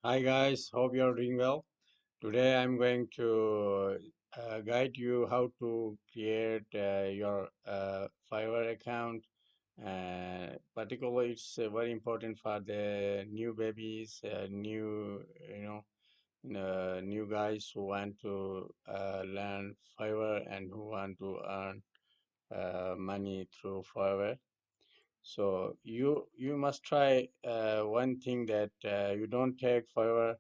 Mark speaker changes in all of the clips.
Speaker 1: Hi guys, hope you're doing well. Today I'm going to guide you how to create your Fiverr account. Particularly, it's very important for the new babies, new guys who want to learn Fiverr and who want to earn money through Fiverr. So you must try one thing that you don't take Fiverr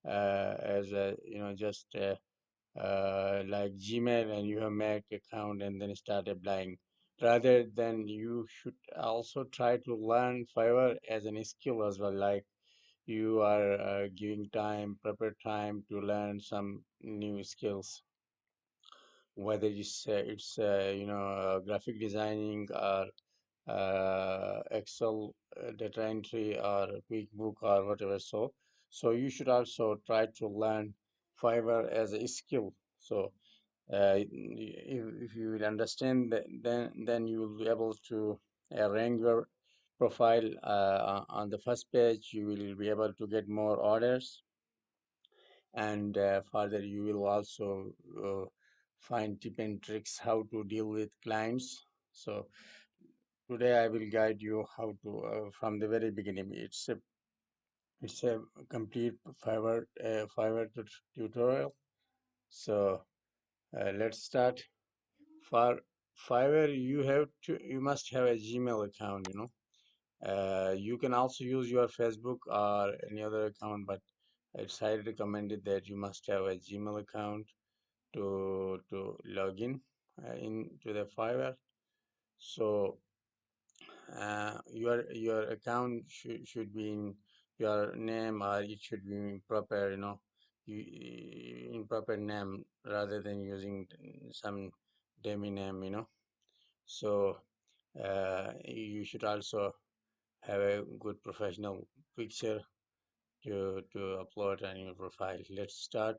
Speaker 1: as a just like Gmail and you have make account and then start applying. Rather than you should also try to learn Fiverr as an skill as well. Like you are giving time, proper time to learn some new skills, whether it's graphic designing or Excel data entry or QuickBook or whatever. So you should also try to learn Fiverr as a skill. So if you will understand that, then you will be able to rank your profile on the first page. You will be able to get more orders, and further you will also find tip and tricks how to deal with clients. So today I will guide you how to from the very beginning. It's a complete tutorial. So let's start. For Fiverr, you must have a Gmail account. You can also use your Facebook or any other account, but it's highly recommended that you must have a Gmail account to log in into the Fiverr. So your account should be in your name, or it should be in proper, you, in proper name rather than using some dummy name. So you should also have a good professional picture to upload on your profile. Let's start.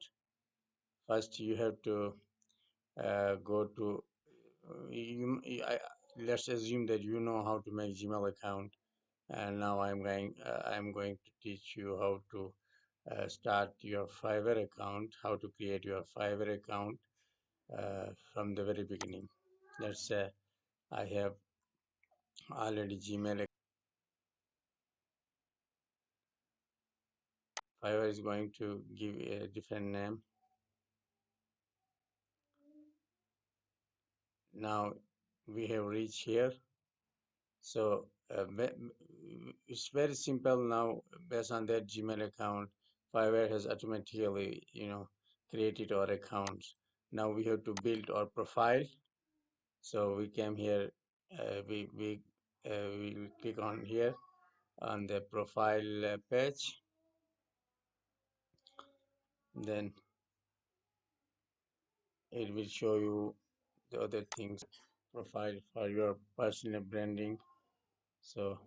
Speaker 1: First, you have to go to let's assume that you know how to make Gmail account, and now I'm going to teach you how to start your Fiverr account, how to create your Fiverr account from the very beginning. Let's say I have already Gmail. Fiverr is going to give a different name. Now we have reached here. So it's very simple now. Based on that Gmail account, Fiverr has automatically, created our accounts. Now we have to build our profile. So we came here, we will click on here on the profile page. Then it will show you the other things, profile for your personal branding. So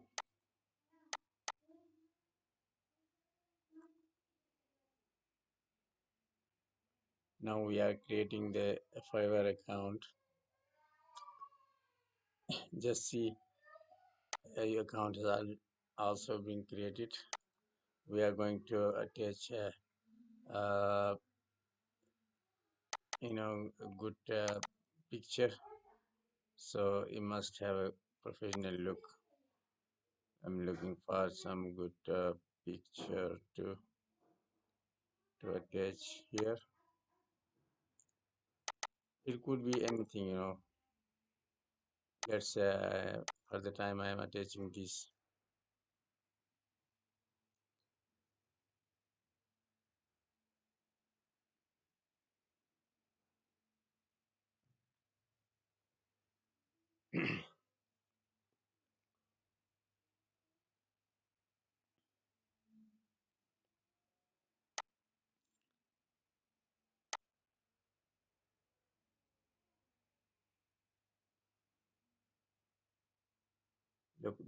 Speaker 1: now we are creating the Fiverr account. Just see your account has also been created. We are going to attach a good picture. So it must have a professional look. I'm looking for some good picture to attach here. It could be anything. Let's for the time I am attaching this.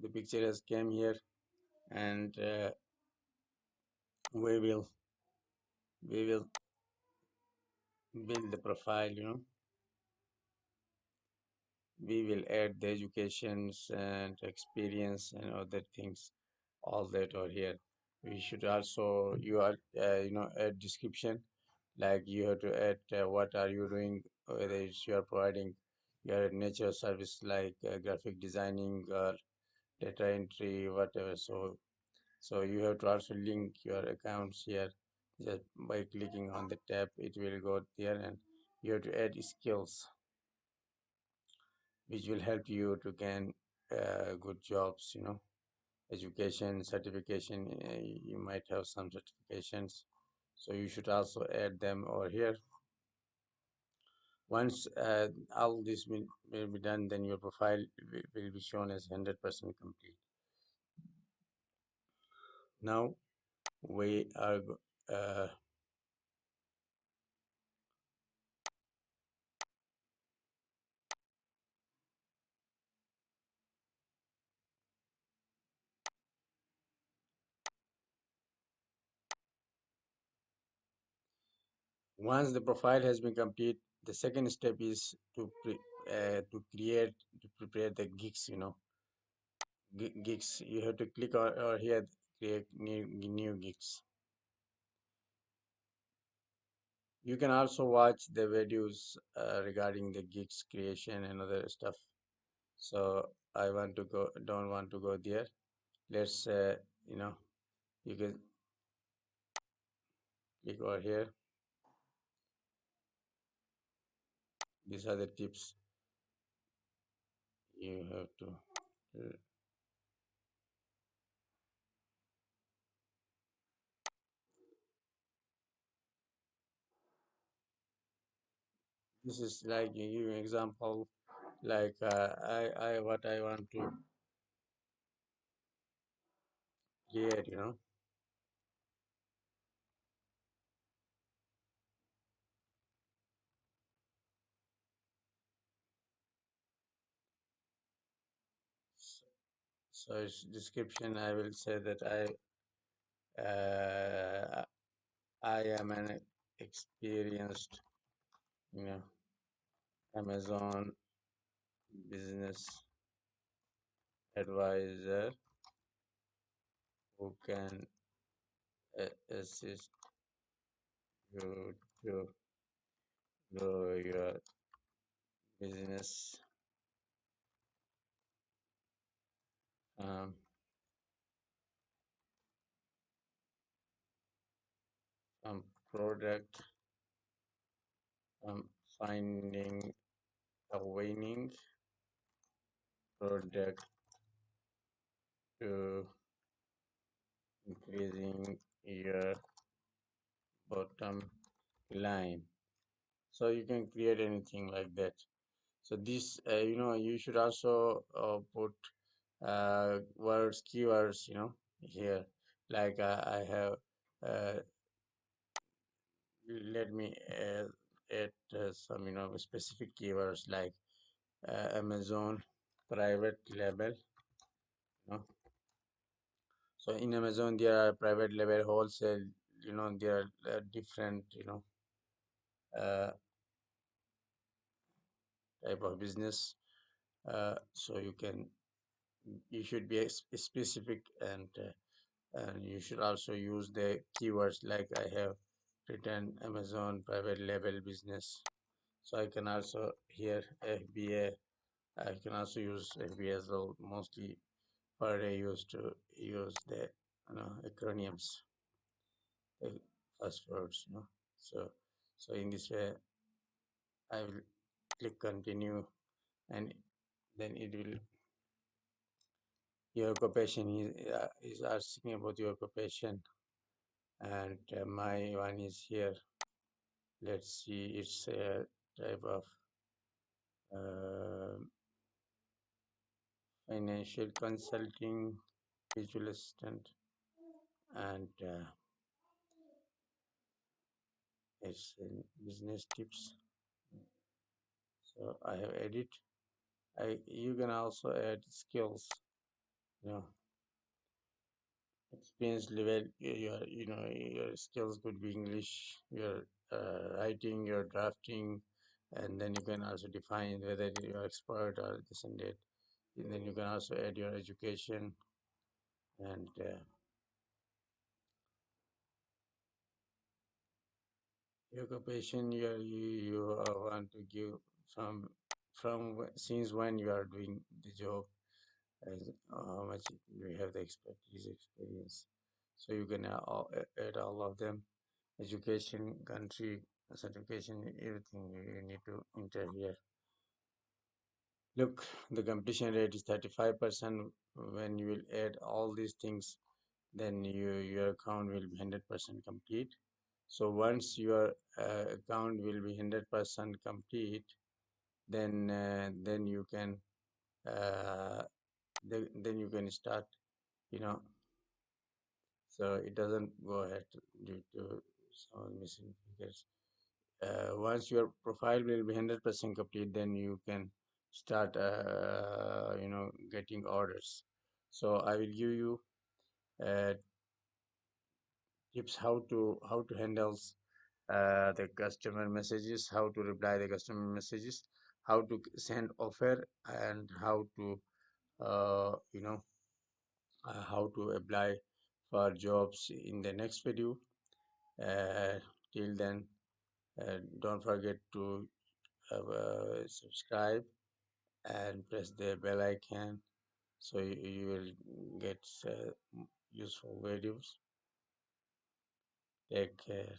Speaker 1: The picture has came here, and we will we will build the profile. We will add the educations and experience and other things, all that are here. we should also you are add description, like you have to add what are you doing, whether it's you are providing your nature service like graphic designing or data entry, whatever. So you have to also link your accounts here. Just by clicking on the tab, it will go there, and you have to add skills which will help you to gain good jobs, education, certification. You might have some certifications, so you should also add them over here. Once all this will be done, then your profile will be shown as 100% complete. Now we are once the profile has been complete, the second step is to create, to prepare the gigs. Gigs. You have to click or here, create new gigs. You can also watch the videos regarding the gigs creation and other stuff. So I want to go, don't want to go there. Let's you can click over here. These are the tips you have to. This is like give you an example, like I what I want to create. So its description, I will say that I am an experienced, you know, Amazon business advisor who can assist you to grow your business um, from product finding a winning product to increasing your bottom line. So you can create anything like that. So this you should also put keywords, here, like I have uh, let me add some specific keywords like Amazon private label. you know so in Amazon there are private label, wholesale, there are different uh, type of business. So you should be specific, and you should also use the keywords like I have written Amazon private label business. So I can also here FBA. I can also use FBA as well. Mostly per day used to use the acronyms, the first words. So in this way I will click continue, and then it will your occupation is asking about your occupation, and my one is here. Let's see, it's a type of uh, financial consulting, visual assistant, and it's business tips. So I have edit. You can also add skills, you know experience level. Your skills could be English, your writing, your drafting, and then you can also define whether you're expert or this and that. And then you can also add your education, and occupation you want to give from since when you are doing the job, as how much you have the expertise experience, so you can add all of them. Education, country, certification, everything you need to enter here. Look, the completion rate is 35%. When you will add all these things, then your account will be 100% complete. So once your account will be 100% complete, then you can uh, then you can start, you know. So it doesn't go ahead due to some missing figures. Once your profile will be 100% complete, then you can start getting orders. So I will give you uh, tips how to handle the customer messages, how to reply the customer messages, how to send offer, and how to you know how to apply for jobs in the next video. uh, Till then, don't forget to subscribe and press the bell icon, so you will get useful videos. Take care.